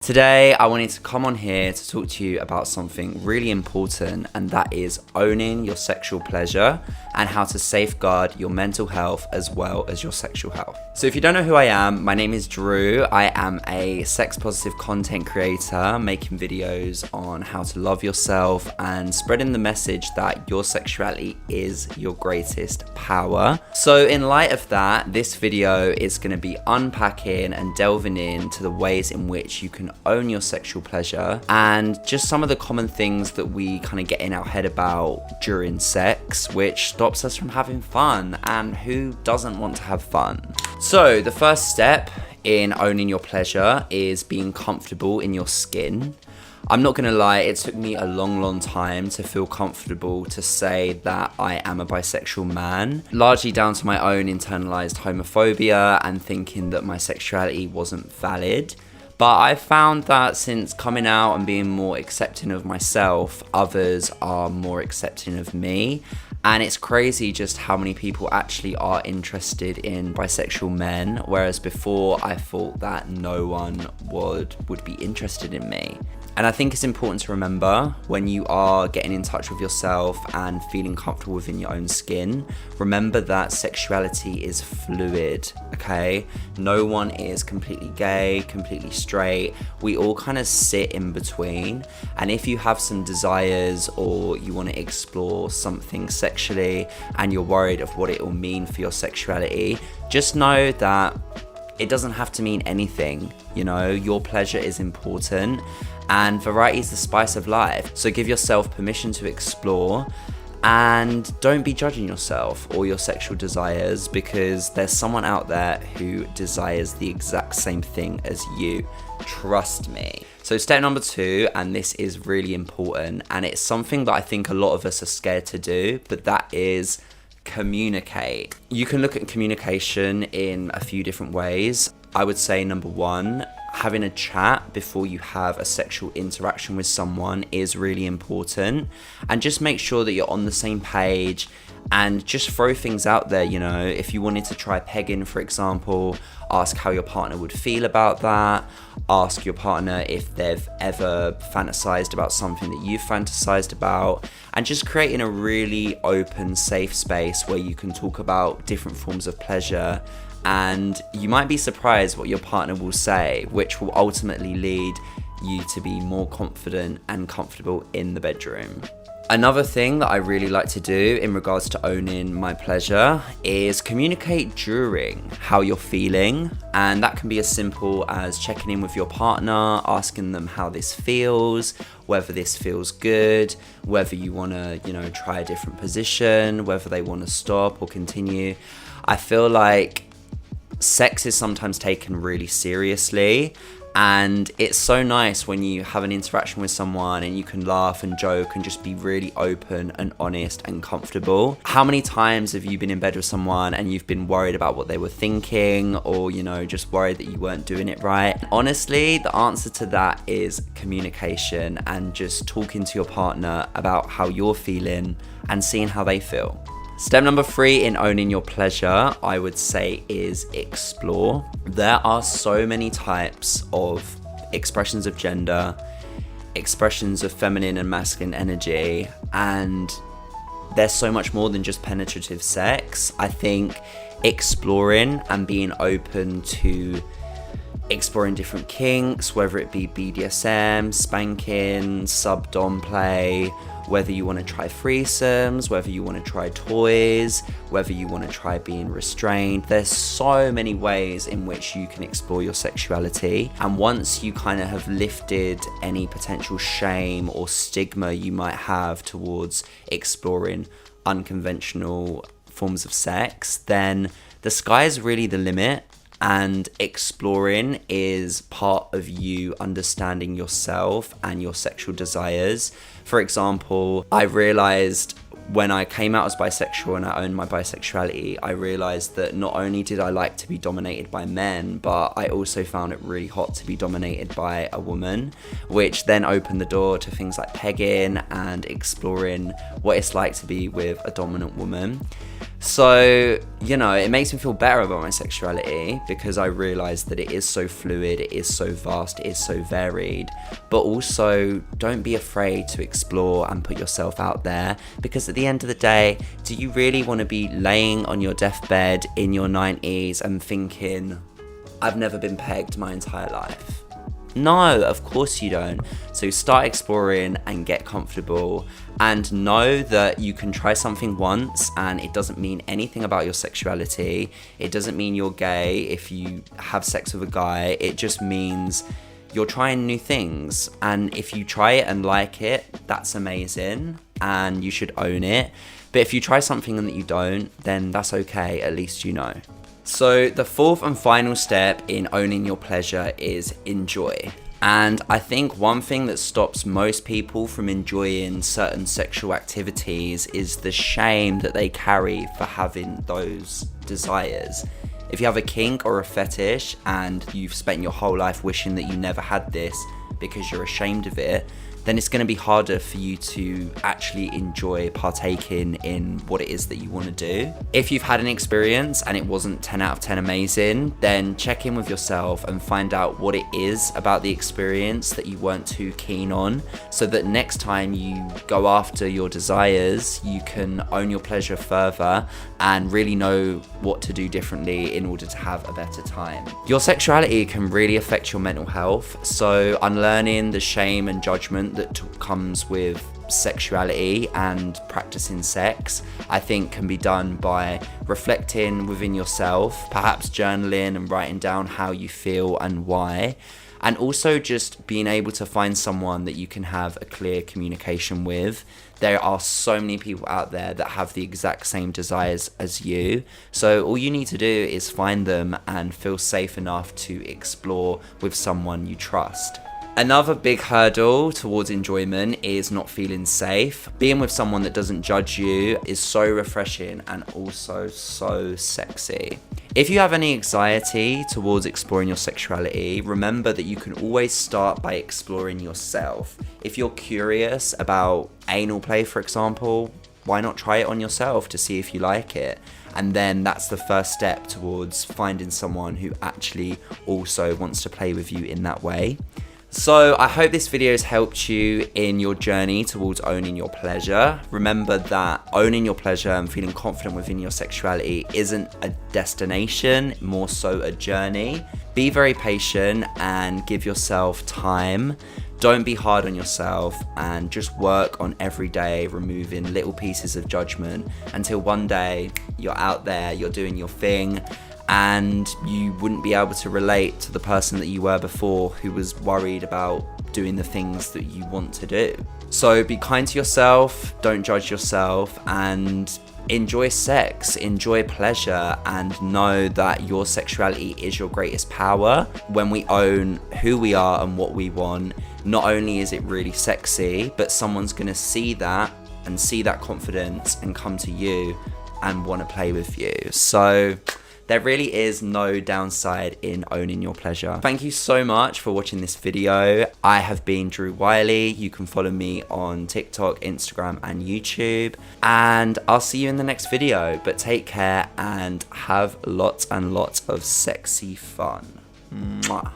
Today, I wanted to come on here to talk to you about something really important, and that is owning your sexual pleasure and how to safeguard your mental health as well as your sexual health. So if you don't know who I am, my name is Drew. I am a sex positive content creator making videos on how to love yourself and spreading the message that your sexuality is your greatest power. So in light of that, this video is going to be unpacking and delving into the ways in which you can own your sexual pleasure and just some of the common things that we kind of get in our head about during sex, which stops us from having fun, and who doesn't want to have fun? So the first step in owning your pleasure is being comfortable in your skin. I'm not gonna lie, it took me a long time to feel comfortable to say that I am a bisexual man, largely down to my own internalized homophobia and thinking that my sexuality wasn't valid. But I found that since coming out and being more accepting of myself, others are more accepting of me. And it's crazy just how many people actually are interested in bisexual men, whereas before I thought that no one would be interested in me. And I think it's important to remember when you are getting in touch with yourself and feeling comfortable within your own skin, remember that sexuality is fluid, okay? No one is completely gay, completely straight. We all kind of sit in between. And if you have some desires or you want to explore something sexually and you're worried of what it will mean for your sexuality, just know that it doesn't have to mean anything, you know? Your pleasure is important and variety is the spice of life. So give yourself permission to explore and don't be judging yourself or your sexual desires, because there's someone out there who desires the exact same thing as you. Trust me. So step number 2, and this is really important, and it's something that I think a lot of us are scared to do, but that is communicate. You can look at communication in a few different ways. I would say number 1, having a chat before you have a sexual interaction with someone is really important, and just make sure that you're on the same page and just throw things out there. You know, if you wanted to try pegging, for example, ask how your partner would feel about that. Ask your partner if they've ever fantasized about something that you've fantasized about, and just creating a really open, safe space where you can talk about different forms of pleasure. And you might be surprised what your partner will say, which will ultimately lead you to be more confident and comfortable in the bedroom. Another thing that I really like to do in regards to owning my pleasure is communicate during how you're feeling. And that can be as simple as checking in with your partner, asking them how this feels, whether this feels good, whether you want to, try a different position, whether they want to stop or continue. I feel like sex is sometimes taken really seriously, and it's so nice when you have an interaction with someone and you can laugh and joke and just be really open and honest and comfortable. How many times have you been in bed with someone and you've been worried about what they were thinking, or just worried that you weren't doing it right? Honestly, the answer to that is communication and just talking to your partner about how you're feeling and seeing how they feel. Step number 3 in owning your pleasure, I would say, is explore. There are so many types of expressions of gender, expressions of feminine and masculine energy, and there's so much more than just penetrative sex. I think exploring and being open to exploring different kinks, whether it be BDSM, spanking, sub-dom play, whether you want to try threesomes, whether you want to try toys, whether you want to try being restrained. There's so many ways in which you can explore your sexuality. And once you kind of have lifted any potential shame or stigma you might have towards exploring unconventional forms of sex, then the sky is really the limit. And exploring is part of you understanding yourself and your sexual desires. For example, I realized when I came out as bisexual and I owned my bisexuality, I realized that not only did I like to be dominated by men, but I also found it really hot to be dominated by a woman, which then opened the door to things like pegging and exploring what it's like to be with a dominant woman. So, you know, it makes me feel better about my sexuality because I realise that it is so fluid, it is so vast, it is so varied. But also, don't be afraid to explore and put yourself out there, because at the end of the day, do you really want to be laying on your deathbed in your 90s and thinking, I've never been pegged my entire life? No, of course you don't. So start exploring and get comfortable, and know that you can try something once and it doesn't mean anything about your sexuality. It doesn't mean you're gay if you have sex with a guy. It just means you're trying new things, and if you try it and like it, that's amazing and you should own it. But if you try something and that you don't, then that's okay, at least you know. So the fourth and final step in owning your pleasure is enjoy. And I think one thing that stops most people from enjoying certain sexual activities is the shame that they carry for having those desires. If you have a kink or a fetish and you've spent your whole life wishing that you never had this because you're ashamed of it, then it's going to be harder for you to actually enjoy partaking in what it is that you want to do. If you've had an experience and it wasn't 10 out of 10 amazing, then check in with yourself and find out what it is about the experience that you weren't too keen on, so that next time you go after your desires, you can own your pleasure further and really know what to do differently in order to have a better time. Your sexuality can really affect your mental health, so unlearning the shame and judgment that comes with sexuality and practicing sex, I think can be done by reflecting within yourself, perhaps journaling and writing down how you feel and why, and also just being able to find someone that you can have a clear communication with. There are so many people out there that have the exact same desires as you, so all you need to do is find them and feel safe enough to explore with someone you trust. Another big hurdle towards enjoyment is not feeling safe. Being with someone that doesn't judge you is so refreshing and also so sexy. If you have any anxiety towards exploring your sexuality, remember that you can always start by exploring yourself. If you're curious about anal play, for example, why not try it on yourself to see if you like it? And then that's the first step towards finding someone who actually also wants to play with you in that way. So I hope this video has helped you in your journey towards owning your pleasure. Remember that owning your pleasure and feeling confident within your sexuality isn't a destination, more so a journey. Be very patient and give yourself time. Don't be hard on yourself, and just work on every day removing little pieces of judgment until one day you're out there, you're doing your thing, and you wouldn't be able to relate to the person that you were before, who was worried about doing the things that you want to do. So be kind to yourself, don't judge yourself, and enjoy sex, enjoy pleasure, and know that your sexuality is your greatest power. When we own who we are and what we want, not only is it really sexy, but someone's gonna see that and see that confidence and come to you and wanna play with you. So there really is no downside in owning your pleasure. Thank you so much for watching this video. I have been Drew Wiley. You can follow me on TikTok, Instagram, and YouTube. And I'll see you in the next video. But take care and have lots and lots of sexy fun. Mwah.